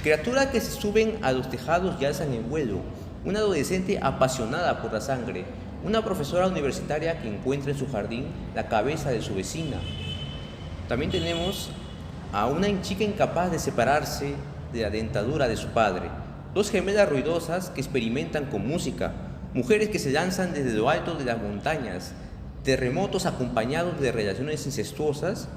Criaturas que se suben a los tejados y alzan el vuelo. Una adolescente apasionada por la sangre. Una profesora universitaria que encuentra en su jardín la cabeza de su vecina. También tenemos a una chica incapaz de separarse de la dentadura de su padre. Dos gemelas ruidosas que experimentan con música. Mujeres que se lanzan desde lo alto de las montañas. Terremotos acompañados de relaciones incestuosas.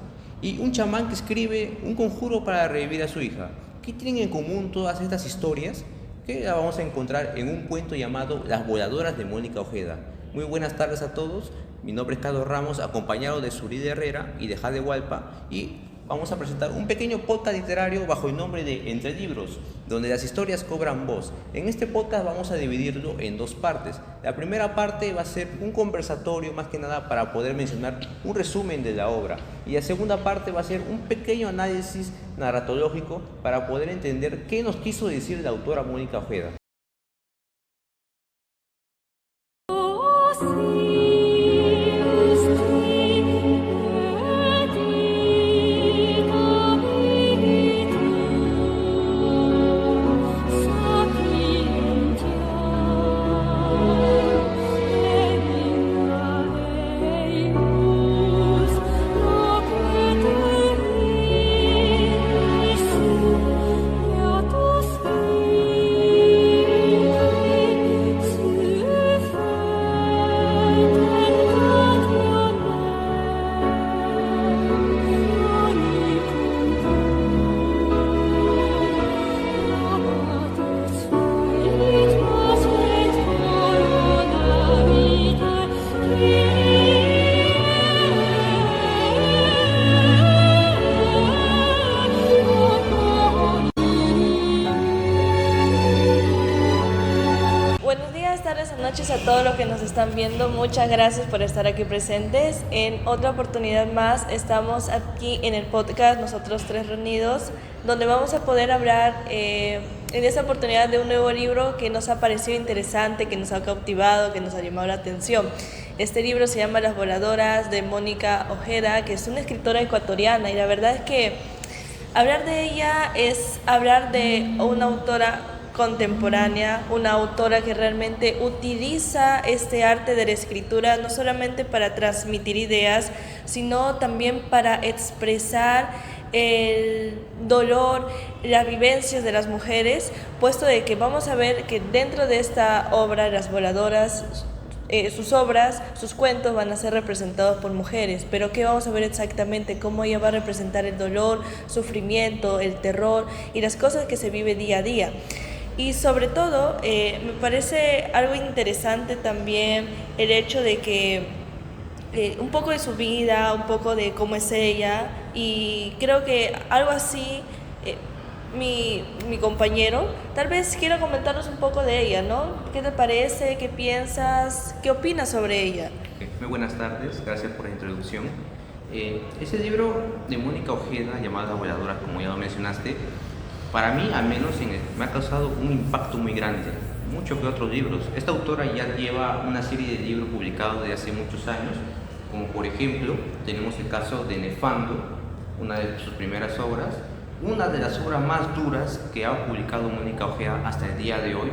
Y un chamán que escribe un conjuro para revivir a su hija. ¿Qué tienen en común todas estas historias? Que la vamos a encontrar en un cuento llamado Las voladoras de Mónica Ojeda. Muy buenas tardes a todos. Mi nombre es Carlos Ramos, acompañado de Zurida Herrera y de Jade Hualpa, y vamos a presentar un pequeño podcast literario bajo el nombre de Entre Libros, donde las historias cobran voz. En este podcast vamos a dividirlo en dos partes. La primera parte va a ser un conversatorio, más que nada para poder mencionar un resumen de la obra, y la segunda parte va a ser un pequeño análisis narratológico para poder entender qué nos quiso decir la autora Mónica Ojeda. Noches a todos los que nos están viendo, muchas gracias por estar aquí presentes. En otra oportunidad más estamos aquí en el podcast, nosotros tres reunidos, donde vamos a poder hablar en esta oportunidad de un nuevo libro que nos ha parecido interesante, que nos ha cautivado, que nos ha llamado la atención. Este libro se llama Las voladoras de Mónica Ojeda, que es una escritora ecuatoriana, y la verdad es que hablar de ella es hablar de una autora contemporánea, una autora que realmente utiliza este arte de la escritura no solamente para transmitir ideas, sino también para expresar el dolor, las vivencias de las mujeres, puesto de que vamos a ver que dentro de esta obra, Las voladoras, sus obras, sus cuentos van a ser representados por mujeres, pero ¿qué vamos a ver exactamente? Cómo ella va a representar el dolor, sufrimiento, el terror y las cosas que se vive día a día. Y sobre todo, me parece algo interesante también el hecho de que un poco de su vida, un poco de cómo es ella, y creo que algo así, mi compañero, tal vez quiera comentarnos un poco de ella, ¿no? ¿Qué te parece? ¿Qué piensas? ¿Qué opinas sobre ella? Muy buenas tardes, gracias por la introducción. Ese libro de Mónica Ojeda, llamado Las voladoras, como ya lo mencionaste, para mí, al menos, me ha causado un impacto muy grande, mucho que otros libros. Esta autora ya lleva una serie de libros publicados desde hace muchos años, como por ejemplo, tenemos el caso de Nefando, una de sus primeras obras, una de las obras más duras que ha publicado Mónica Ojeda hasta el día de hoy,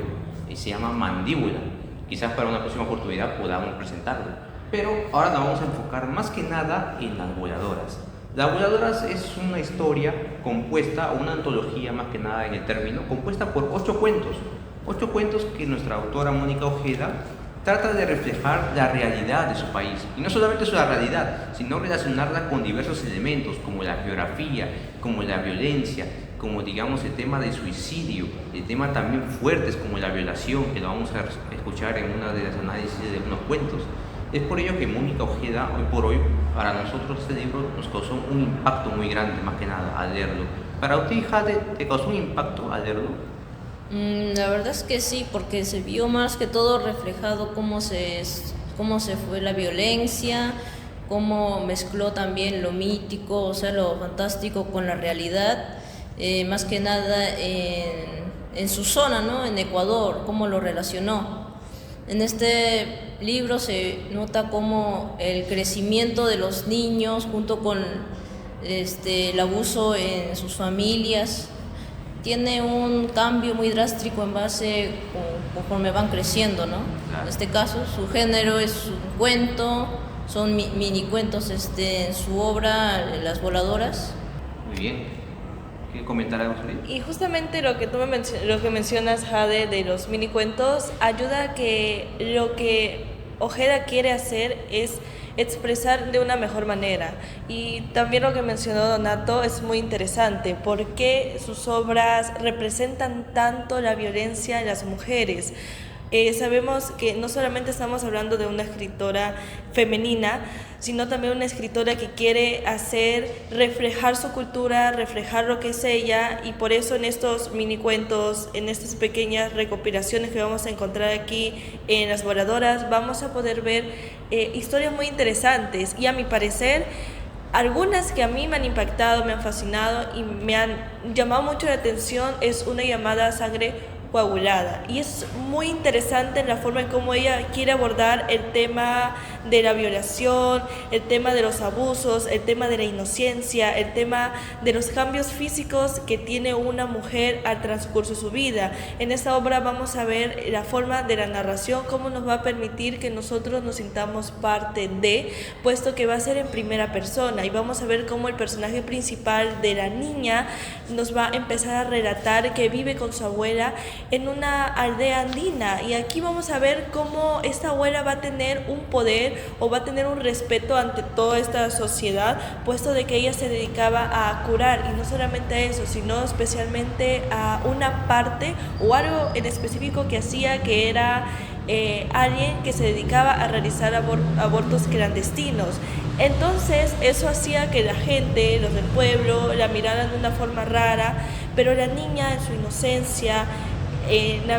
y se llama Mandíbula. Quizás para una próxima oportunidad podamos presentarlo, pero ahora nos vamos a enfocar más que nada en Las voladoras. Las voladoras es una historia compuesta, o una antología más que nada en el término, compuesta por 8 cuentos que nuestra autora Mónica Ojeda trata de reflejar la realidad de su país, y no solamente su realidad, sino relacionarla con diversos elementos como la geografía, como la violencia, como digamos el tema del suicidio, el tema también fuertes como la violación, que lo vamos a escuchar en una de las análisis de unos cuentos. Es por ello que Mónica Ojeda, hoy por hoy, para nosotros este libro nos causó un impacto muy grande, más que nada, al leerlo. ¿Para usted, Jade, te causó un impacto al leerlo? La verdad es que sí, porque se vio más que todo reflejado cómo se fue la violencia, cómo mezcló también lo mítico, o sea, lo fantástico con la realidad, más que nada en su zona, ¿no? En Ecuador, cómo lo relacionó. En este libro se nota cómo el crecimiento de los niños junto con el abuso en sus familias tiene un cambio muy drástico en base conforme van creciendo, ¿no? Claro. En este caso, su género es un cuento, son mini cuentos en su obra, Las Voladoras. Muy bien. ¿Qué comentar algo sobre ello? Y justamente lo que tú lo que mencionas, Jade, de los mini cuentos, ayuda a que lo que Ojeda quiere hacer es expresar de una mejor manera. Y también lo que mencionó Donato es muy interesante, porque sus obras representan tanto la violencia en las mujeres. Sabemos que no solamente estamos hablando de una escritora femenina, sino también una escritora que quiere hacer reflejar su cultura, reflejar lo que es ella, y por eso en estos mini cuentos, en estas pequeñas recopilaciones que vamos a encontrar aquí en Las Voladoras, vamos a poder ver historias muy interesantes, y a mi parecer algunas que a mí me han impactado, me han fascinado y me han llamado mucho la atención es una llamada Sangre Coagulada, y es muy interesante en la forma en cómo ella quiere abordar el tema de la violación, el tema de los abusos, el tema de la inocencia, el tema de los cambios físicos que tiene una mujer al transcurso de su vida. En esta obra vamos a ver la forma de la narración, cómo nos va a permitir que nosotros nos sintamos parte de, puesto que va a ser en primera persona, y vamos a ver cómo el personaje principal de la niña nos va a empezar a relatar que vive con su abuela en una aldea andina, y aquí vamos a ver cómo esta abuela va a tener un poder o va a tener un respeto ante toda esta sociedad, puesto de que ella se dedicaba a curar, y no solamente a eso, sino especialmente a una parte o algo en específico que hacía, que era alguien que se dedicaba a realizar abortos clandestinos. Entonces eso hacía que la gente, los del pueblo, la miraran de una forma rara, pero la niña en su inocencia, en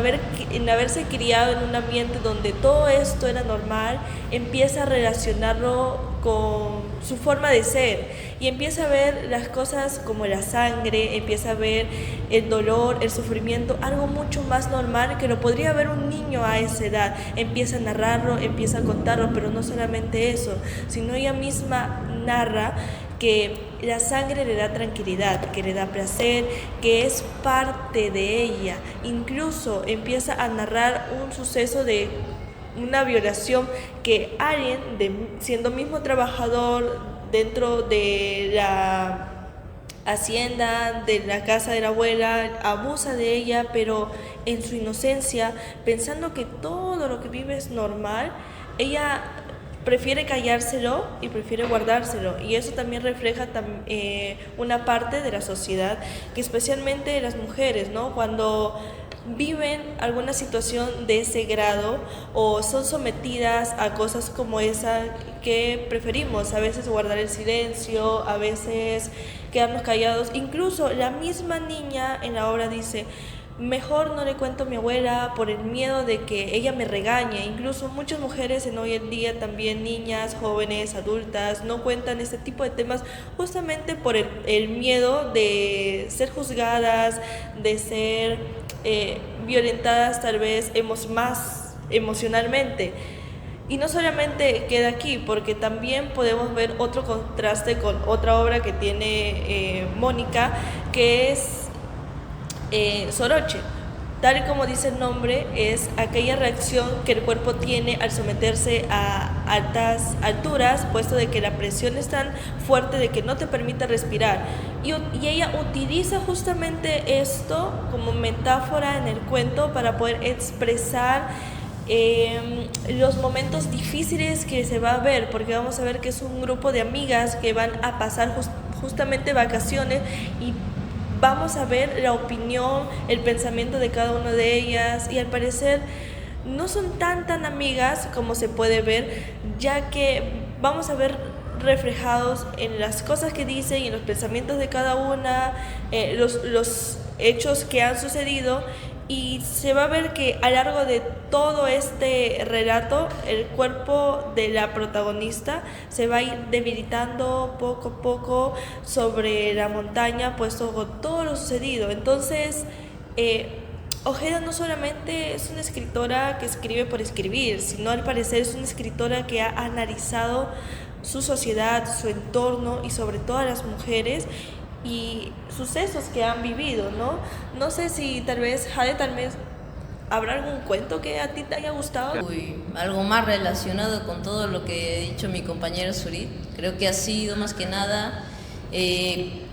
haberse criado en un ambiente donde todo esto era normal, empieza a relacionarlo con su forma de ser, y empieza a ver las cosas como la sangre, empieza a ver el dolor, el sufrimiento, algo mucho más normal que lo podría ver un niño a esa edad. Empieza a narrarlo, empieza a contarlo, pero no solamente eso, sino ella misma narra que la sangre le da tranquilidad, que le da placer, que es parte de ella. Incluso empieza a narrar un suceso de una violación que alguien, siendo mismo trabajador dentro de la hacienda, de la casa de la abuela, abusa de ella, pero en su inocencia, pensando que todo lo que vive es normal, ella prefiere callárselo y prefiere guardárselo, y eso también refleja una parte de la sociedad, que especialmente las mujeres, ¿no? Cuando viven alguna situación de ese grado o son sometidas a cosas como esa, que preferimos a veces guardar el silencio, a veces quedarnos callados. Incluso la misma niña en la obra dice: mejor no le cuento a mi abuela por el miedo de que ella me regañe. Incluso muchas mujeres en hoy en día, también niñas, jóvenes, adultas, no cuentan este tipo de temas justamente por el miedo de ser juzgadas, de ser violentadas tal vez más emocionalmente. Y no solamente queda aquí, porque también podemos ver otro contraste con otra obra que tiene Mónica, que es Soroche. Tal y como dice el nombre, es aquella reacción que el cuerpo tiene al someterse a altas alturas, puesto de que la presión es tan fuerte de que no te permite respirar. Y ella utiliza justamente esto como metáfora en el cuento para poder expresar los momentos difíciles que se va a ver, porque vamos a ver que es un grupo de amigas que van a pasar justamente vacaciones, y vamos a ver la opinión, el pensamiento de cada una de ellas, y al parecer no son tan amigas como se puede ver, ya que vamos a ver reflejados en las cosas que dicen y en los pensamientos de cada una, los hechos que han sucedido, y se va a ver que a lo largo de todo este relato el cuerpo de la protagonista se va a ir debilitando poco a poco sobre la montaña, puesto con todo lo sucedido. Entonces Ojeda no solamente es una escritora que escribe por escribir, sino al parecer es una escritora que ha analizado su sociedad, su entorno y sobre todo a las mujeres, y sucesos que han vivido, ¿no? No sé si tal vez, Jade, tal vez habrá algún cuento que a ti te haya gustado. Uy, algo más relacionado con todo lo que ha dicho mi compañero Surit, creo que ha sido más que nada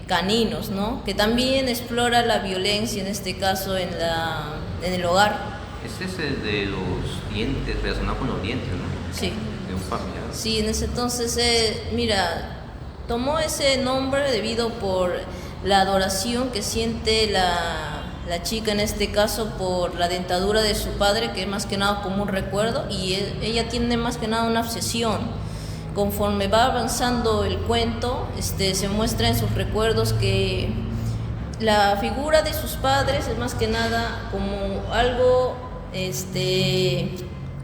Caninos, ¿no? Que también explora la violencia, en este caso en el hogar. Ese es el de los dientes, relacionado con los dientes, ¿no? Sí. De un familiar. Sí, en ese entonces, mira, tomó ese nombre debido por la adoración que siente la chica en este caso por la dentadura de su padre, que es más que nada como un recuerdo, y ella tiene más que nada una obsesión. Conforme va avanzando el cuento, se muestra en sus recuerdos que la figura de sus padres es más que nada como algo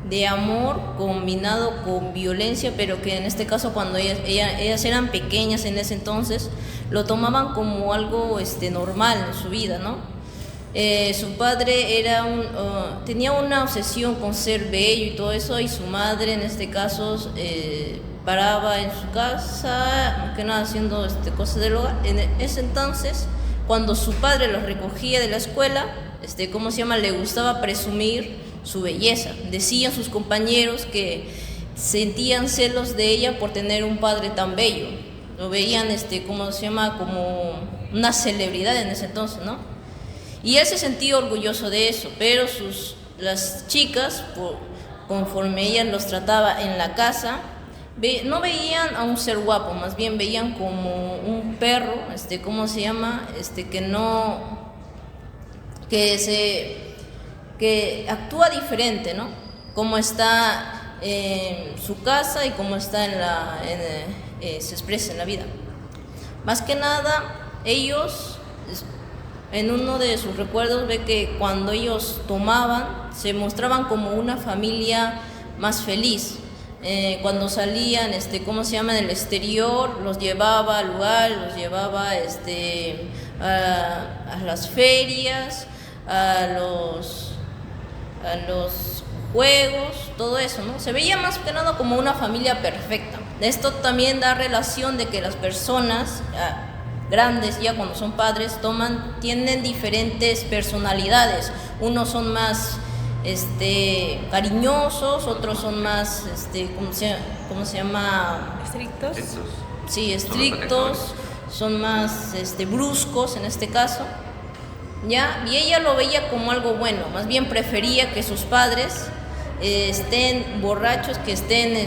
de amor combinado con violencia, pero que en este caso cuando ellas eran pequeñas en ese entonces, lo tomaban como algo normal en su vida, ¿no? Su padre tenía una obsesión con ser bello y todo eso, y su madre en este caso paraba en su casa, más que nada haciendo cosas del hogar. En ese entonces, cuando su padre los recogía de la escuela, le gustaba presumir su belleza. Decían sus compañeros que sentían celos de ella por tener un padre tan bello. Lo veían, como una celebridad en ese entonces, ¿no? Y él se sentía orgulloso de eso, pero las chicas, conforme ella los trataba en la casa, no veían a un ser guapo, más bien veían como un perro, que actúa diferente, ¿no? Cómo está en su casa y cómo está se expresa en la vida. Más que nada, ellos, en uno de sus recuerdos, ve que cuando ellos tomaban, se mostraban como una familia más feliz. Cuando salían, en el exterior, los llevaba al lugar, los llevaba a las ferias, a los juegos, todo eso, ¿no? Se veía más que nada como una familia perfecta. Esto también da relación de que las personas grandes, ya cuando son padres, tienen diferentes personalidades. Unos son más cariñosos, otros son más, ¿cómo se llama? ¿Estrictos? Sí, estrictos, son más bruscos en este caso. ¿Ya? Y ella lo veía como algo bueno, más bien prefería que sus padres estén borrachos, que estén,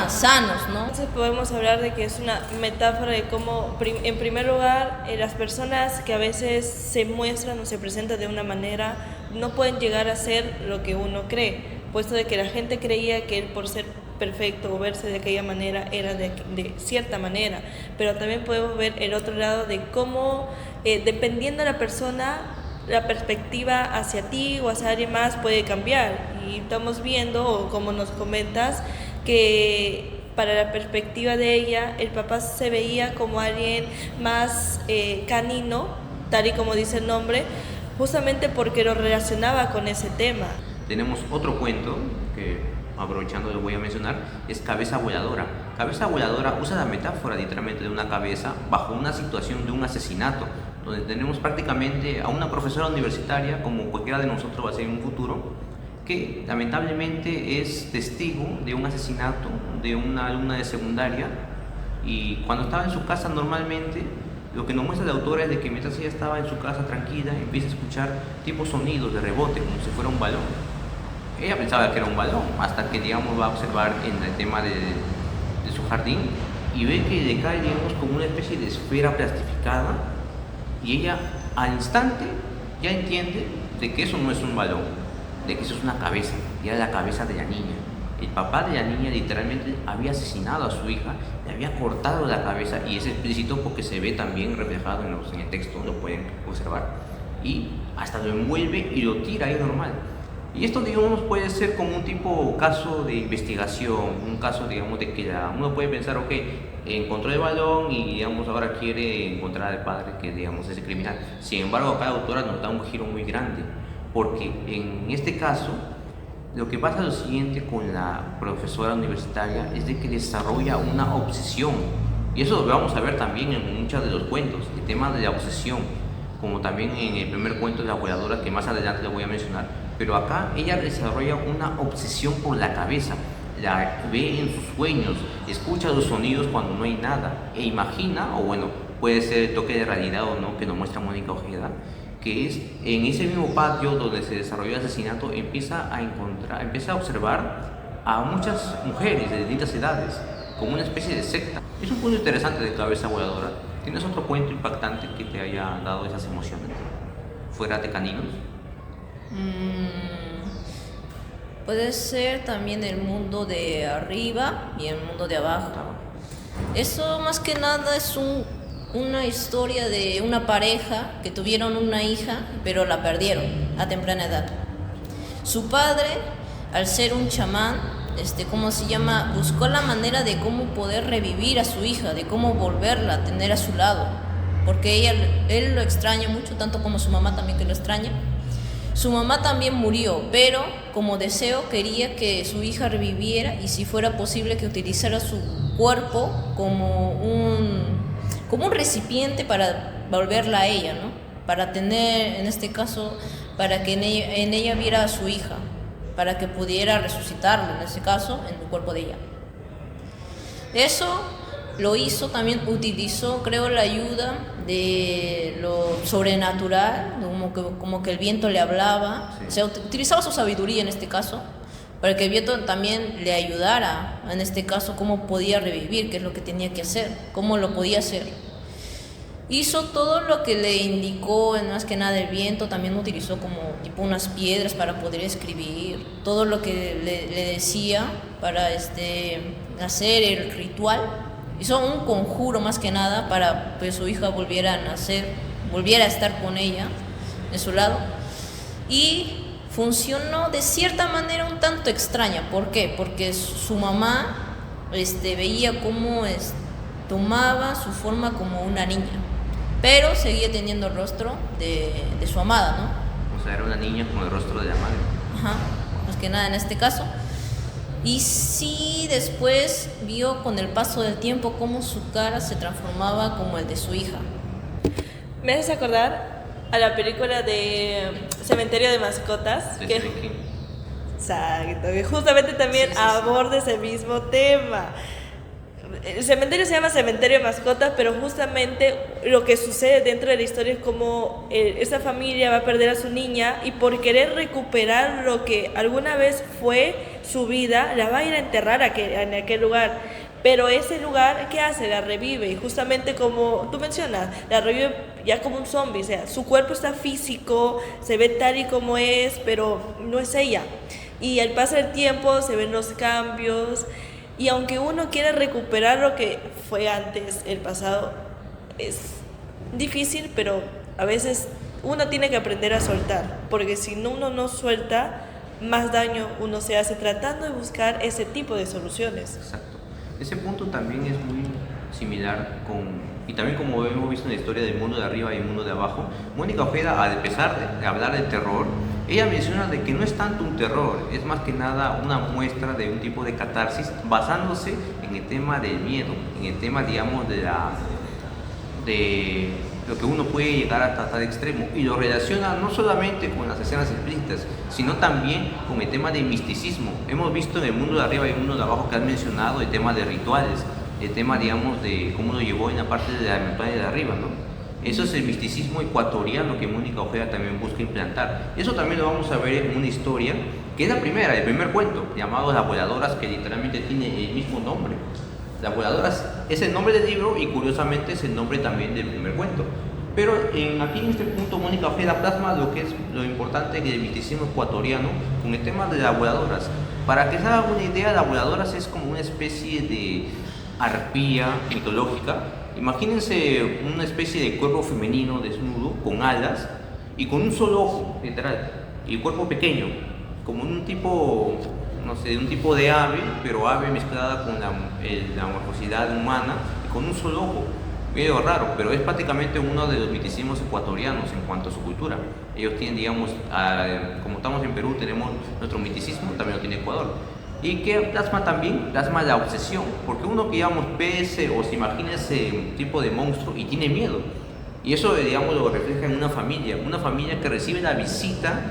sanos, ¿no? Entonces podemos hablar de que es una metáfora de cómo, en primer lugar, las personas que a veces se muestran o se presentan de una manera no pueden llegar a ser lo que uno cree, puesto de que la gente creía que él, por ser perfecto o verse de aquella manera, era de cierta manera, pero también podemos ver el otro lado de cómo, dependiendo de la persona, la perspectiva hacia ti o hacia alguien más puede cambiar. Y estamos viendo, o como nos comentas, que para la perspectiva de ella, el papá se veía como alguien más canino, tal y como dice el nombre, justamente porque lo relacionaba con ese tema. Tenemos otro cuento que, aprovechando lo voy a mencionar, es Cabeza Voladora. Cabeza Voladora usa la metáfora literalmente de una cabeza bajo una situación de un asesinato, donde tenemos prácticamente a una profesora universitaria, como cualquiera de nosotros va a ser en un futuro, que lamentablemente es testigo de un asesinato de una alumna de secundaria, y cuando estaba en su casa normalmente, lo que nos muestra la autora es de que mientras ella estaba en su casa tranquila, empieza a escuchar tipos sonidos de rebote, como si fuera un balón. Ella pensaba que era un balón, hasta que, digamos, va a observar en el tema de su jardín y ve que le cae, digamos, como una especie de esfera plastificada, y ella al instante ya entiende de que eso no es un balón, de que eso es una cabeza, y era la cabeza de la niña. El papá de la niña literalmente había asesinado a su hija, le había cortado la cabeza, y es explícito porque se ve también reflejado en el texto, lo pueden observar, y hasta lo envuelve y lo tira ahí normal. Y esto, digamos, puede ser como un tipo caso de investigación, un caso, digamos, de que uno puede pensar, ok, encontró el balón y, digamos, ahora quiere encontrar al padre que, digamos, es el criminal. Sin embargo, acá la autora nos da un giro muy grande, porque en este caso, lo que pasa es lo siguiente con la profesora universitaria, es de que desarrolla una obsesión Y eso lo vamos a ver también en muchos de los cuentos, el tema de la obsesión, como también en el primer cuento de la abueladora, que más adelante le voy a mencionar. Pero acá ella desarrolla una obsesión por la cabeza, la ve en sus sueños, escucha los sonidos cuando no hay nada, e imagina, o bueno, puede ser el toque de realidad o no, que nos muestra Mónica Ojeda, que es en ese mismo patio donde se desarrolló el asesinato, empieza a observar a muchas mujeres de distintas edades, como una especie de secta. Es un punto interesante de Cabeza Voladora. ¿Tienes otro cuento impactante que te haya dado esas emociones, fuera de Caninos? Puede ser también el mundo de arriba y el mundo de abajo. Eso más que nada es una historia de una pareja que tuvieron una hija, pero la perdieron a temprana edad. Su padre, al ser un chamán, buscó la manera de cómo poder revivir a su hija, de cómo volverla a tener a su lado, porque él lo extraña mucho, tanto como su mamá también que lo extraña. Su mamá también murió, pero como deseo quería que su hija reviviera y si fuera posible que utilizara su cuerpo como un recipiente para volverla a ella, ¿no? Para tener, en este caso, para que en ella viera a su hija, para que pudiera resucitarlo, en ese caso, en el cuerpo de ella. Eso lo hizo, también utilizó, creo, la ayuda de lo sobrenatural, como que el viento le hablaba, sí. O sea, utilizaba su sabiduría en este caso, para que el viento también le ayudara, en este caso, cómo podía revivir, qué es lo que tenía que hacer, cómo lo podía hacer. Hizo todo lo que le indicó, más que nada el viento, también utilizó como tipo unas piedras para poder escribir, todo lo que le decía para hacer el ritual. Hizo un conjuro más que nada para que su hija volviera a nacer, volviera a estar con ella, de su lado. Y funcionó de cierta manera un tanto extraña. ¿Por qué? Porque su mamá veía cómo tomaba su forma como una niña, pero seguía teniendo el rostro de su amada, ¿no? O sea, era una niña con el rostro de la madre. Ajá, más que nada en este caso. Y sí, después vio con el paso del tiempo cómo su cara se transformaba como el de su hija. Me haces acordar a la película de Cementerio de Mascotas. Exacto, que justamente también aborda ese mismo tema. El cementerio se llama Cementerio de Mascotas, pero justamente lo que sucede dentro de la historia es como esa familia va a perder a su niña y por querer recuperar lo que alguna vez fue su vida, la va a ir a enterrar en aquel lugar. Pero ese lugar, ¿qué hace? La revive, y justamente como tú mencionas, la revive ya como un zombie, o sea, su cuerpo está físico, se ve tal y como es, pero no es ella. Y al pasar el tiempo se ven los cambios. Y aunque uno quiera recuperar lo que fue antes, el pasado, es difícil, pero a veces uno tiene que aprender a soltar, porque si uno no suelta, más daño uno se hace tratando de buscar ese tipo de soluciones. Exacto. Ese punto también es muy similar y también como hemos visto en la historia del mundo de arriba y el mundo de abajo, Mónica Ojeda, a pesar de hablar de terror, ella menciona de que no es tanto un terror, es más que nada una muestra de un tipo de catarsis basándose en el tema del miedo, en el tema, digamos, de lo que uno puede llegar a tratar de extremo, y lo relaciona no solamente con las escenas explícitas, sino también con el tema del misticismo. Hemos visto en el mundo de arriba y el mundo de abajo que has mencionado el tema de rituales, el tema, digamos, de cómo lo llevó en la parte de la montaña de arriba, ¿no? Eso es el misticismo ecuatoriano que Mónica Ojeda también busca implantar. Eso también lo vamos a ver en una historia que es el primer cuento, llamado Las Voladoras, que literalmente tiene el mismo nombre. Las Voladoras es el nombre del libro y curiosamente es el nombre también del primer cuento. Pero aquí en este punto Mónica Ojeda plasma lo que es lo importante del misticismo ecuatoriano con el tema de las voladoras. Para que se hagan una idea, las voladoras es como una especie de arpía mitológica. Imagínense una especie de cuerpo femenino desnudo, con alas y con un solo ojo, literal, y el cuerpo pequeño, como un tipo, no sé, un tipo de ave, pero ave mezclada con la morfosidad humana y con un solo ojo. Medio raro, pero es prácticamente uno de los misticismos ecuatorianos en cuanto a su cultura. Ellos tienen, digamos, como estamos en Perú, tenemos nuestro misticismo, también lo tiene Ecuador. y que plasma la obsesión, porque uno que digamos ve o se imagina ese tipo de monstruo y tiene miedo, y eso digamos lo refleja en una familia que recibe la visita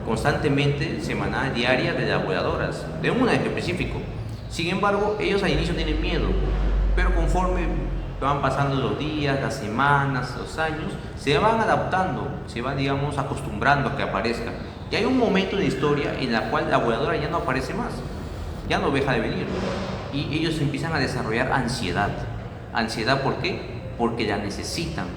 constantemente, semanal, diaria, de las voladoras, de una en específico. Sin embargo, ellos al inicio tienen miedo, pero conforme van pasando los días, las semanas, los años, se van adaptando, se van, digamos, acostumbrando a que aparezca. Y hay un momento en la historia en la cual la voladora ya no aparece más, ya no deja de venir. Y ellos empiezan a desarrollar ansiedad. ¿Ansiedad por qué? Porque la necesitan,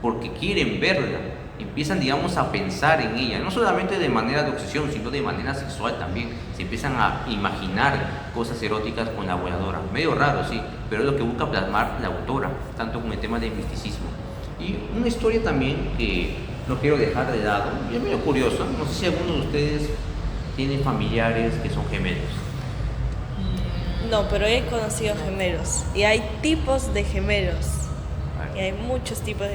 porque quieren verla. Empiezan, digamos, a pensar en ella, no solamente de manera de obsesión, sino de manera sexual también. Se empiezan a imaginar cosas eróticas con la voladora. Medio raro, sí, pero es lo que busca plasmar la autora, tanto con el tema del misticismo. Y una historia también que no quiero dejar de lado, y es medio curiosa, no sé si alguno de ustedes tiene familiares que son gemelos. No, pero he conocido gemelos y hay tipos de gemelos. Y hay muchos tipos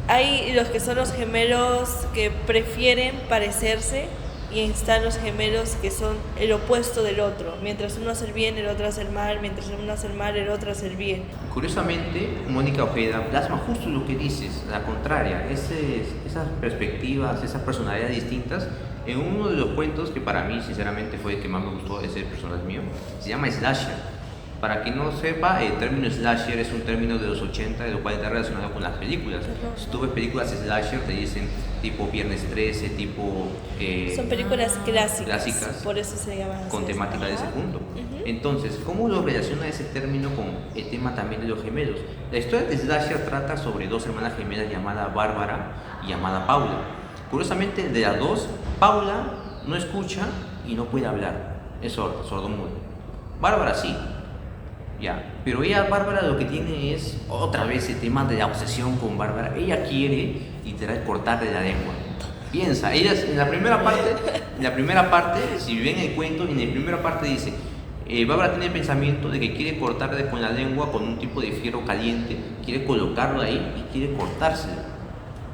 hay los que son los gemelos que prefieren parecerse y están los gemelos que son el opuesto del otro. Mientras uno hace el bien, el otro hace el mal. Mientras uno hace el mal, el otro hace el bien. Curiosamente, Mónica Ojeda plasma justo lo que dices, la contraria, esas perspectivas, esas personalidades distintas, en uno de los cuentos que para mí, sinceramente, fue el que más me gustó, ese personaje mío, se llama Slasher. Para quien no sepa, el término slasher es un término de los 80, de lo cual está relacionado con las películas. Si tú ves películas slasher, te dicen tipo Viernes 13, tipo... son películas clásicas, por eso se llaman con así. temática de ese punto. Entonces, ¿cómo lo relaciona ese término con el tema también de los gemelos? La historia de slasher trata sobre dos hermanas gemelas llamadas Bárbara y llamada Paula. Curiosamente, de las dos, Paula no escucha y no puede hablar, es sordomuda. Bárbara sí. Ya, pero ella, Bárbara, lo que tiene es otra vez el tema de la obsesión con Bárbara. Ella quiere, literal, cortarle la lengua. Piensa, ella en la primera parte, si ven el cuento, en la primera parte dice, Bárbara tiene el pensamiento de que quiere cortarle con la lengua con un tipo de fierro caliente, quiere colocarlo ahí y quiere cortárselo.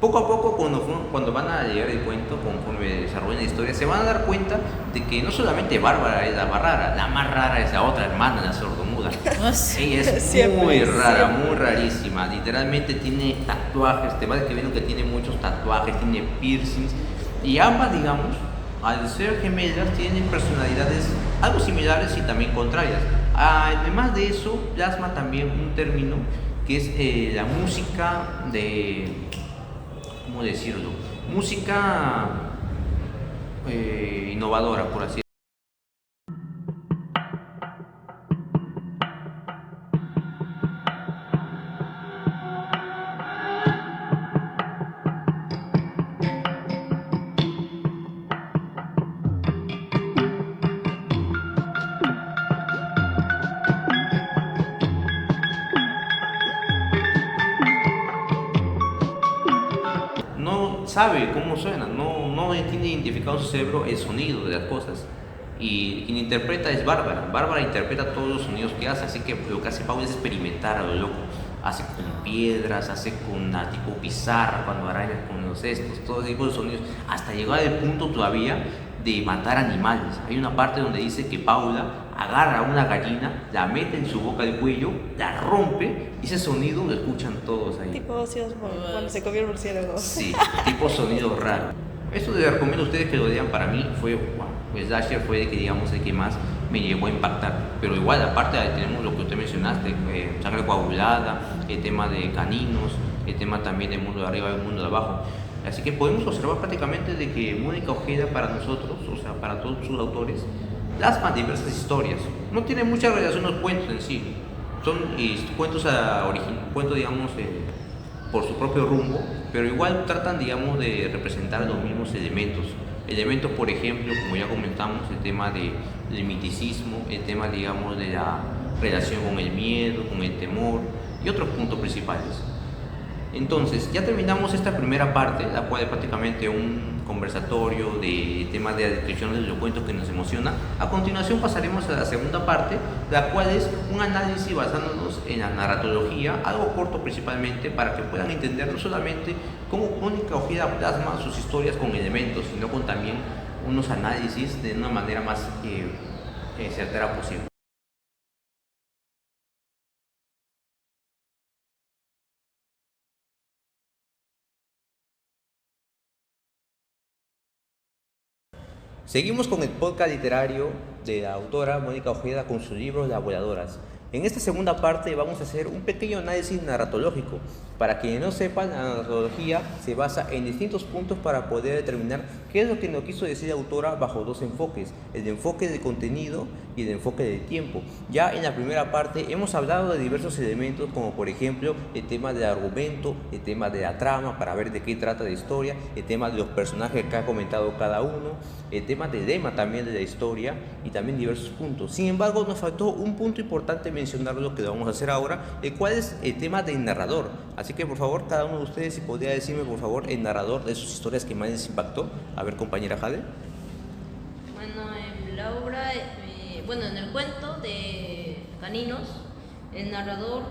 Poco a poco, cuando van a llegar el cuento, conforme desarrollan la historia, se van a dar cuenta de que no solamente Bárbara es la más rara, la más rara es la otra hermana, la sordomuda. Ella es muy rara, muy rarísima. Literalmente tiene tatuajes, te vas a que viendo que tiene muchos tatuajes, tiene piercings. Y ambas, digamos, al ser gemelas, tienen personalidades algo similares y también contrarias. Además de eso, plasma también un término que es la música de... ¿cómo decirlo? Música innovadora, por así decirlo. No sabe cómo suena, no tiene identificado su cerebro el sonido de las cosas. Y quien interpreta es Bárbara. Bárbara interpreta todos los sonidos que hace, así que lo que hace Paula es experimentar a lo loco. Hace con piedras, hace con una tipo pizarra cuando araña con los cestos, todo tipo de sonidos, hasta llegar al punto todavía de matar animales. Hay una parte donde dice que Paula agarra una gallina, la mete en su boca del cuello, la rompe, y ese sonido lo escuchan todos ahí. Tipo Ozzy Osbourne, cuando se comió el murciélago. Sí, tipo sonido raro. Esto les recomiendo a ustedes que lo lean. Para mí fue, wow, pues Slasher fue el que, digamos, el que más me llegó a impactar. Pero igual, aparte tenemos lo que usted mencionaste, sangre coagulada, el tema de caninos, el tema también del mundo de arriba y el mundo de abajo. Así que podemos observar prácticamente de que Mónica Ojeda para nosotros, o sea, para todos sus autores, plasma diversas historias. No tiene mucha relación los cuentos en sí. Son cuentos, digamos, por su propio rumbo, pero igual tratan, digamos, de representar los mismos elementos. Elementos, por ejemplo, como ya comentamos, el tema del miticismo, el tema, digamos, de la relación con el miedo, con el temor y otros puntos principales. Entonces, ya terminamos esta primera parte, la cual es prácticamente un conversatorio de temas de descripción de los cuentos que nos emociona. A continuación pasaremos a la segunda parte, la cual es un análisis basándonos en la narratología, algo corto principalmente, para que puedan entender no solamente cómo Mónica Ojeda plasma sus historias con elementos, sino con también unos análisis de una manera más certera posible. Seguimos con el podcast literario de la autora Mónica Ojeda con su libro Las Voladoras. En esta segunda parte vamos a hacer un pequeño análisis narratológico. Para quienes no sepan, la narratología se basa en distintos puntos para poder determinar qué es lo que nos quiso decir la autora bajo dos enfoques, el enfoque de contenido y el enfoque de tiempo. Ya en la primera parte hemos hablado de diversos elementos, como por ejemplo el tema del argumento, el tema de la trama para ver de qué trata la historia, el tema de los personajes que ha comentado cada uno, el tema del lema también de la historia y también diversos puntos. Sin embargo, nos faltó un punto importante mencionar, lo que vamos a hacer ahora, el cual es el tema del narrador. Así que por favor, cada uno de ustedes, si podría decirme por favor el narrador de sus historias que más les impactó. A ver, compañera Jade. Bueno, en la obra, en el cuento de Caninos, el narrador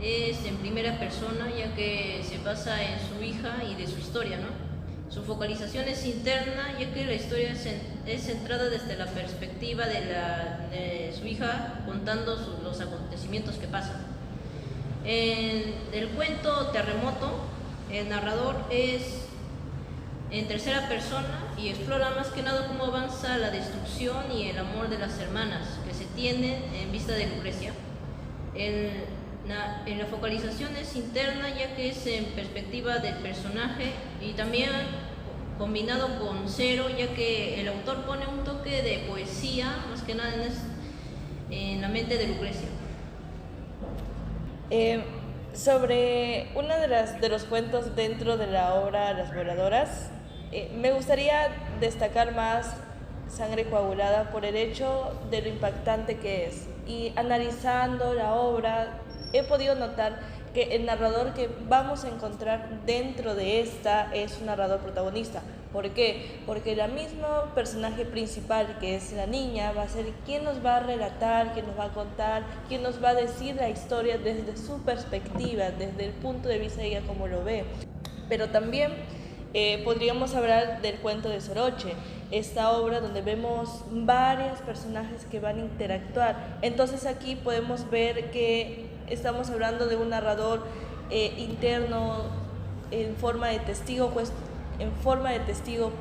es en primera persona, ya que se basa en su hija y de su historia, ¿no? Su focalización es interna, ya que la historia es centrada desde la perspectiva de su hija, contando los acontecimientos que pasan. En el cuento Terremoto, el narrador es en tercera persona y explora más que nada cómo avanza la destrucción y el amor de las hermanas que se tienen en vista de Lucrecia. En la focalización es interna, ya que es en perspectiva del personaje y también combinado con Cero, ya que el autor pone un toque de poesía más que nada en la mente de Lucrecia. Sobre uno de los cuentos dentro de la obra Las Voladoras, me gustaría destacar más Sangre Coagulada por el hecho de lo impactante que es. Y analizando la obra, he podido notar que el narrador que vamos a encontrar dentro de esta es un narrador protagonista. ¿Por qué? Porque el mismo personaje principal, que es la niña, va a ser quien nos va a relatar, quien nos va a contar, quien nos va a decir la historia desde su perspectiva, desde el punto de vista de ella como lo ve. Pero también podríamos hablar del cuento de Soroche, esta obra donde vemos varios personajes que van a interactuar. Entonces aquí podemos ver que estamos hablando de un narrador interno en forma de testigo,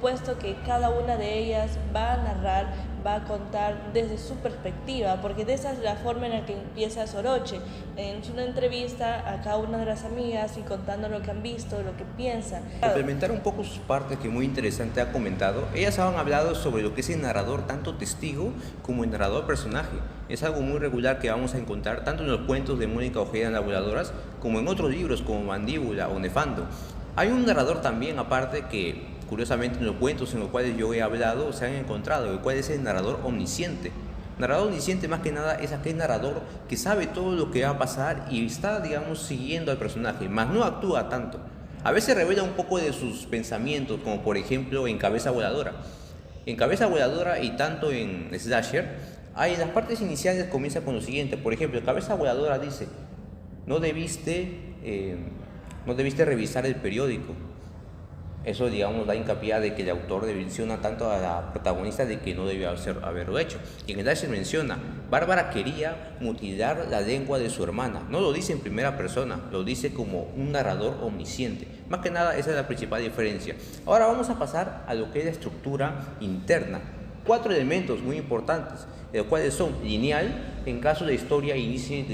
puesto que cada una de ellas va a narrar, va a contar desde su perspectiva, porque de esa es la forma en la que empieza Soroche, en una entrevista a cada una de las amigas y contando lo que han visto, lo que piensan. Complementar un poco sus partes que muy interesante ha comentado. Ellas han hablado sobre lo que es el narrador, tanto testigo como el narrador personaje. Es algo muy regular que vamos a encontrar tanto en los cuentos de Mónica Ojeda en Las Voladoras como en otros libros como Mandíbula o Nefando. Hay un narrador también aparte que curiosamente en los cuentos en los cuales yo he hablado se han encontrado, el cual es el narrador omnisciente. Narrador omnisciente más que nada es aquel narrador que sabe todo lo que va a pasar y está, digamos, siguiendo al personaje, mas no actúa tanto. A veces revela un poco de sus pensamientos, como por ejemplo en Cabeza Voladora. En Cabeza Voladora y tanto en Slasher, las partes iniciales comienza con lo siguiente. Por ejemplo, Cabeza Voladora dice: no debiste revisar el periódico. Eso, digamos, da hincapié de que el autor menciona tanto a la protagonista de que no debió haberlo hecho. Y en el Slasher menciona: Bárbara quería mutilar la lengua de su hermana. No lo dice en primera persona, lo dice como un narrador omnisciente. Más que nada, esa es la principal diferencia. Ahora vamos a pasar a lo que es la estructura interna. 4 elementos muy importantes, los cuales son lineal, en caso de historia inicie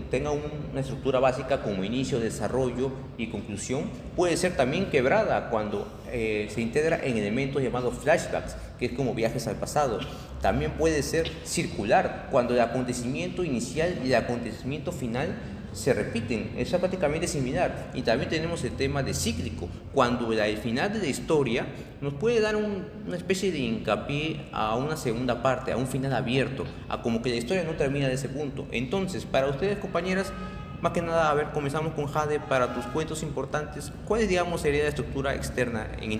tenga una estructura básica como inicio, desarrollo y conclusión. Puede ser también quebrada cuando se integra en elementos llamados flashbacks, que es como viajes al pasado. También puede ser circular, cuando el acontecimiento inicial y el acontecimiento final se repiten, es prácticamente similar. Y también tenemos el tema de cíclico, cuando el final de la historia nos puede dar una especie de hincapié a una segunda parte, a un final abierto, a como que la historia no termina de ese punto. Entonces, para ustedes, compañeras, más que nada, a ver, comenzamos con Jade. Para tus cuentos importantes, ¿cuál, digamos, sería la estructura interna, en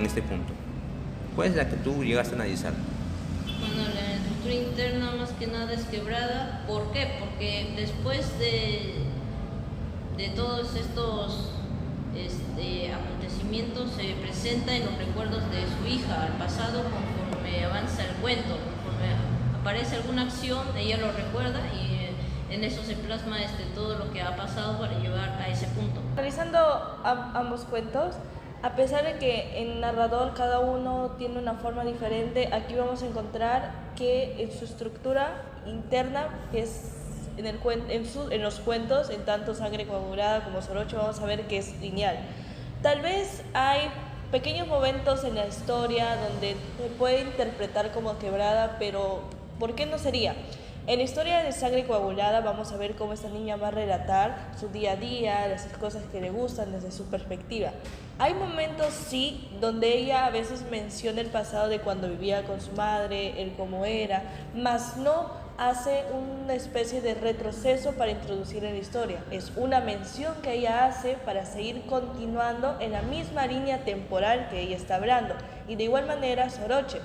este punto? ¿Cuál es la que tú llegaste a analizar? Bueno, la estructura interna más que nada es quebrada. ¿Por qué? Porque después de todos estos acontecimientos se presenta en los recuerdos de su hija al pasado, conforme avanza el cuento, conforme aparece alguna acción, ella lo recuerda y en eso se plasma todo lo que ha pasado para llegar a ese punto. Analizando ambos cuentos, a pesar de que en narrador cada uno tiene una forma diferente, aquí vamos a encontrar que en su estructura interna, que es en los cuentos, en tanto Sangre Coagulada como Soroche, vamos a ver que es lineal. Tal vez hay pequeños momentos en la historia donde se puede interpretar como quebrada, pero ¿por qué no sería? En la historia de Sangre Coagulada vamos a ver cómo esta niña va a relatar su día a día, las cosas que le gustan desde su perspectiva. Hay momentos, sí, donde ella a veces menciona el pasado de cuando vivía con su madre, el cómo era, mas no hace una especie de retroceso para introducir en la historia. Es una mención que ella hace para seguir continuando en la misma línea temporal que ella está hablando. Y de igual manera Soroche,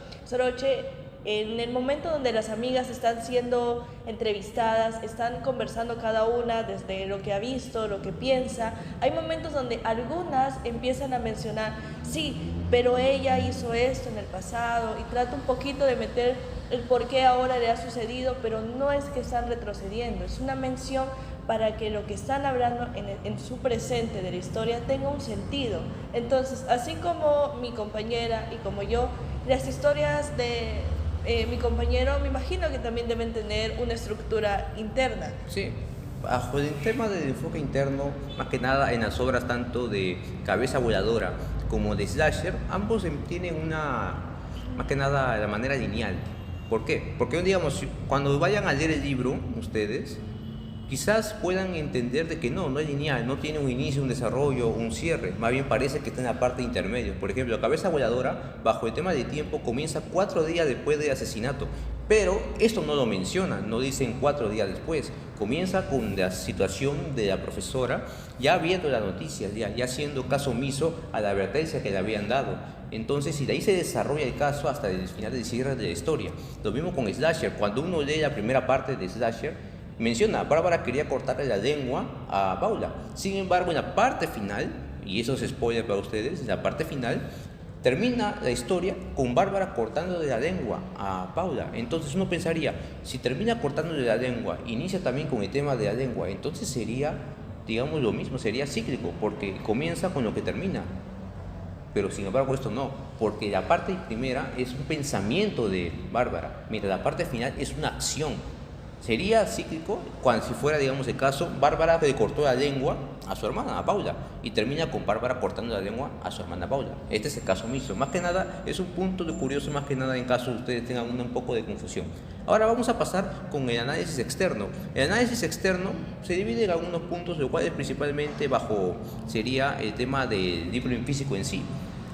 en el momento donde las amigas están siendo entrevistadas, están conversando cada una desde lo que ha visto, lo que piensa, hay momentos donde algunas empiezan a mencionar, sí, pero ella hizo esto en el pasado, y trata un poquito de meter el por qué ahora le ha sucedido, pero no es que están retrocediendo, es una mención para que lo que están hablando en su presente de la historia tenga un sentido. Entonces, así como mi compañera y como yo, las historias de mi compañero, me imagino que también deben tener una estructura interna. Sí, bajo el tema del enfoque interno, más que nada en las obras tanto de Cabeza Voladora como de Slasher, ambos tienen más que nada la manera lineal. ¿Por qué? Porque digamos, cuando vayan a leer el libro, ustedes, quizás puedan entender de que no es lineal, no tiene un inicio, un desarrollo, un cierre, más bien parece que está en la parte intermedia. Por ejemplo, Cabeza Voladora, bajo el tema de tiempo, comienza 4 días después del asesinato, pero esto no lo menciona, no dicen 4 días después, comienza con la situación de la profesora, ya viendo las noticias, ya haciendo caso omiso a la advertencia que le habían dado. Entonces, y de ahí se desarrolla el caso hasta el final del cierre de la historia. Lo mismo con Slasher, cuando uno lee la primera parte de Slasher, menciona, Bárbara quería cortarle la lengua a Paula. Sin embargo, en la parte final, y eso es spoiler para ustedes, en la parte final, termina la historia con Bárbara cortándole la lengua a Paula. Entonces uno pensaría, si termina cortándole la lengua, inicia también con el tema de la lengua, entonces sería, digamos, lo mismo, sería cíclico, porque comienza con lo que termina. Pero sin embargo esto no, porque la parte primera es un pensamiento de Bárbara, mientras la parte final es una acción. Sería cíclico cuando si fuera, digamos, el caso, Bárbara le cortó la lengua a su hermana, a Paula, y termina con Bárbara cortando la lengua a su hermana Paula. Este es el caso mismo. Más que nada, es un punto de curioso, más que nada en caso de ustedes tengan un poco de confusión. Ahora vamos a pasar con el análisis externo. El análisis externo se divide en algunos puntos, lo cual es principalmente sería el tema del libro en físico en sí,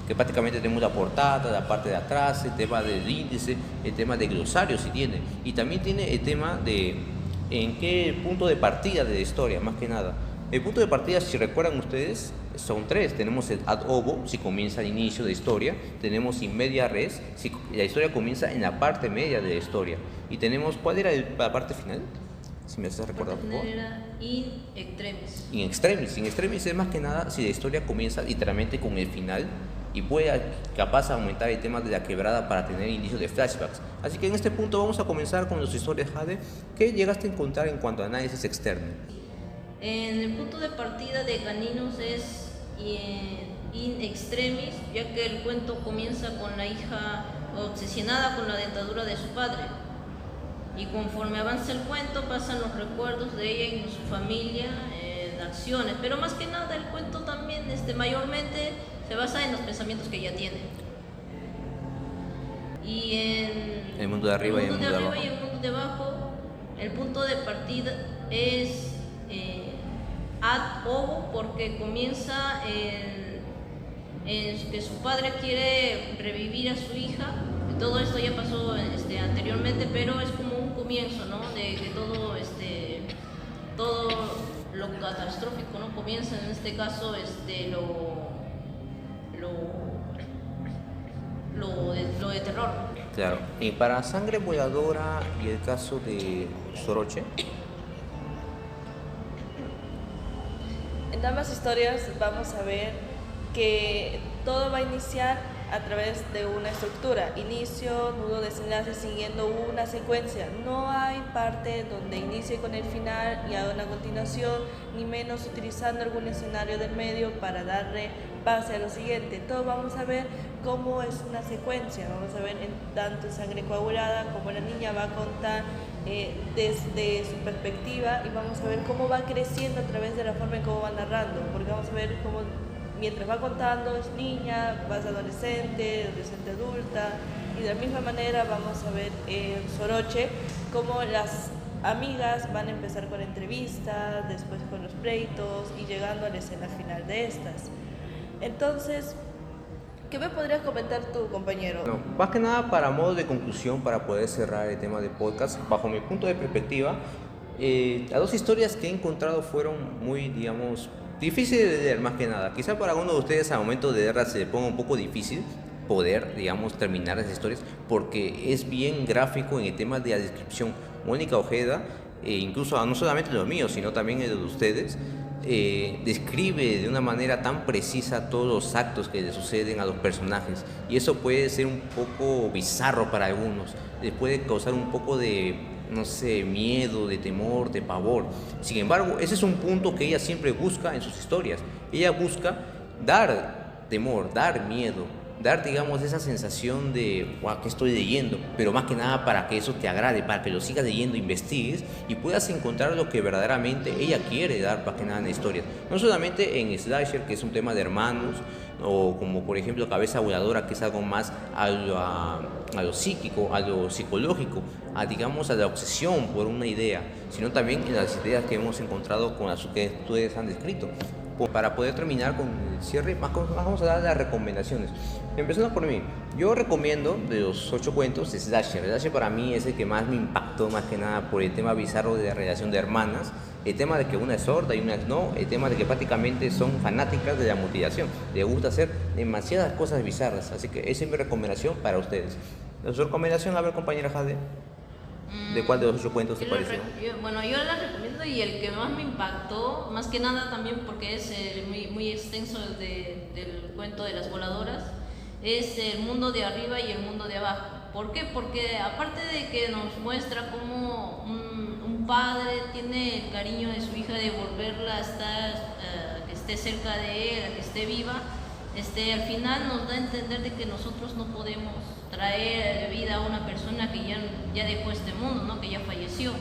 que prácticamente tenemos la portada, la parte de atrás, el tema del índice, el tema de glosario si tiene, y también tiene el tema de en qué punto de partida de la historia, más que nada. El punto de partida, si recuerdan ustedes, son 3. Tenemos el ad ovo, si comienza al inicio de la historia, tenemos in media res, si la historia comienza en la parte media de la historia, y tenemos, ¿cuál era la parte final? Si me haces recordar, por favor. Era in extremis. In extremis. In extremis es más que nada si la historia comienza literalmente con el final, y puede capaz aumentar el tema de la quebrada para tener indicios de flashbacks. Así que en este punto vamos a comenzar con las historias, Jade. ¿Qué llegaste a encontrar en cuanto a análisis externo? En el punto de partida de Ganinos es in extremis, ya que el cuento comienza con la hija obsesionada con la dentadura de su padre. Y conforme avanza el cuento pasan los recuerdos de ella y de su familia, acciones, pero más que nada el cuento también mayormente se basa en los pensamientos que ella tiene. Y en el mundo de arriba y el mundo de abajo. Y el mundo de abajo, el punto de partida es ad ovo, porque comienza en que su padre quiere revivir a su hija. Todo esto ya pasó anteriormente, pero es como un comienzo, ¿no? De que todo lo catastrófico, ¿no? Comienza en este caso lo de terror. Claro. Y para Sangre Voladora y el caso de Soroche, en ambas historias vamos a ver que todo va a iniciar a través de una estructura, inicio, nudo, desenlace, siguiendo una secuencia. No hay parte donde inicie con el final y haga una continuación, ni menos utilizando algún escenario del medio para darle base a lo siguiente. Todos vamos a ver cómo es una secuencia, vamos a ver tanto Sangre Coagulada como la niña va a contar desde su perspectiva, y vamos a ver cómo va creciendo a través de la forma en cómo va narrando, porque vamos a ver cómo mientras va contando es niña, va adolescente, adolescente adulta, y de la misma manera vamos a ver en Soroche cómo las amigas van a empezar con entrevistas, después con los pleitos y llegando a la escena final de estas. Entonces, ¿qué me podrías comentar tú, compañero? No, más que nada para modo de conclusión, para poder cerrar el tema de podcast, bajo mi punto de perspectiva, las dos historias que he encontrado fueron muy, digamos, difíciles de leer, más que nada. Quizá para alguno de ustedes al momento de leerlas se le ponga un poco difícil poder, digamos, terminar las historias, porque es bien gráfico en el tema de la descripción. Mónica Ojeda, incluso no solamente los míos, sino también el de ustedes, describe de una manera tan precisa todos los actos que le suceden a los personajes, y eso puede ser un poco bizarro para algunos, les puede causar un poco de, no sé, miedo, de temor, de pavor. Sin embargo, ese es un punto que ella siempre busca en sus historias. Ella busca dar temor, dar miedo, dar, digamos, esa sensación de wow, ¿qué estoy leyendo? Pero más que nada para que eso te agrade, para que lo sigas leyendo, investigues y puedas encontrar lo que verdaderamente ella quiere dar, más que nada en la historia. No solamente en Slasher, que es un tema de hermanos, o como por ejemplo Cabeza Voladora, que es algo más a lo psíquico, a lo psicológico, digamos a la obsesión por una idea, sino también en las ideas que hemos encontrado con las que ustedes han descrito. Para poder terminar con el cierre, vamos a dar las recomendaciones. Empezando por mí, yo recomiendo de los 8 cuentos Slasher. Slasher para mí es el que más me impactó, más que nada por el tema bizarro de la relación de hermanas, el tema de que una es sorda y una es no, el tema de que prácticamente son fanáticas de la mutilación, les gusta hacer demasiadas cosas bizarras, así que esa es mi recomendación para ustedes. Su recomendación, a ver, compañera Jade, ¿de cuál de los 8 cuentos te pareció? Bueno, yo la recomiendo, y el que más me impactó, más que nada también porque es muy extenso del cuento de las voladoras, es el mundo de arriba y el mundo de abajo. ¿Por qué? Porque aparte de que nos muestra cómo un padre tiene el cariño de su hija de volverla a estar, que esté cerca de él, a que esté viva, al final nos da a entender de que nosotros no podemos traer de vida a una persona que ya dejó este mundo, ¿no? Que ya falleció.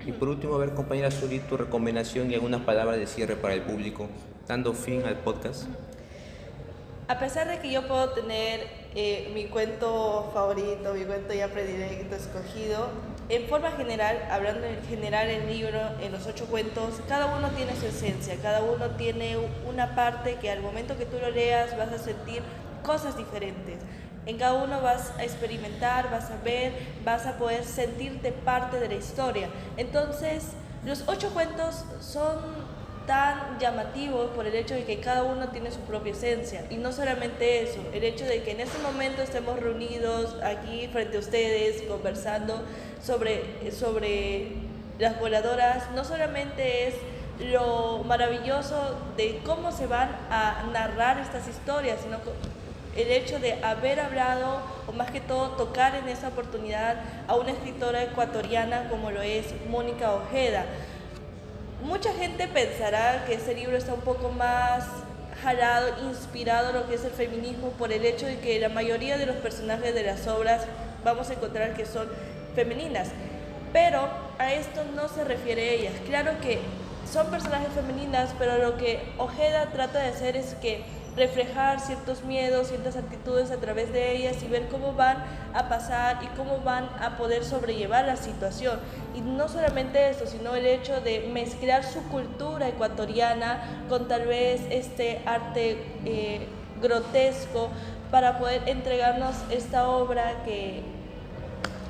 Y por último, a ver, compañera Suri, tu recomendación y algunas palabras de cierre para el público, dando fin al podcast. A pesar de que yo puedo tener mi cuento favorito, mi cuento ya predilecto, escogido, en forma general, hablando en general el libro, en los 8 cuentos, cada uno tiene su esencia, cada uno tiene una parte que al momento que tú lo leas vas a sentir cosas diferentes. En cada uno vas a experimentar, vas a ver, vas a poder sentirte parte de la historia. Entonces, los 8 cuentos son tan llamativos por el hecho de que cada uno tiene su propia esencia. Y no solamente eso, el hecho de que en este momento estemos reunidos aquí frente a ustedes conversando sobre las voladoras, no solamente es lo maravilloso de cómo se van a narrar estas historias, sino el hecho de haber hablado, o más que todo tocar en esa oportunidad a una escritora ecuatoriana como lo es Mónica Ojeda. Mucha gente pensará que este libro está un poco más jalado, inspirado en lo que es el feminismo, por el hecho de que la mayoría de los personajes de las obras vamos a encontrar que son femeninas, pero a esto no se refiere ellas. Claro que son personajes femeninas, pero lo que Ojeda trata de hacer es que reflejar ciertos miedos, ciertas actitudes a través de ellas y ver cómo van a pasar y cómo van a poder sobrellevar la situación. Y no solamente eso, sino el hecho de mezclar su cultura ecuatoriana con tal vez este arte grotesco para poder entregarnos esta obra que,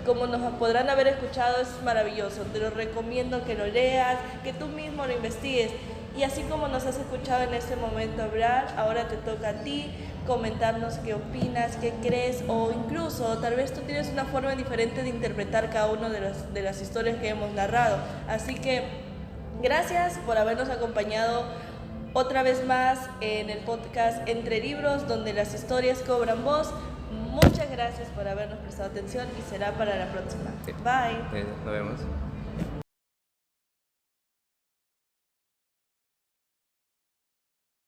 como nos podrán haber escuchado, es maravilloso. Te lo recomiendo que lo leas, que tú mismo lo investigues. Y así como nos has escuchado en este momento hablar, ahora te toca a ti comentarnos qué opinas, qué crees, o incluso tal vez tú tienes una forma diferente de interpretar cada una de las historias que hemos narrado. Así que gracias por habernos acompañado otra vez más en el podcast Entre Libros, donde las historias cobran voz. Muchas gracias por habernos prestado atención y será para la próxima. Sí. Bye. Nos vemos.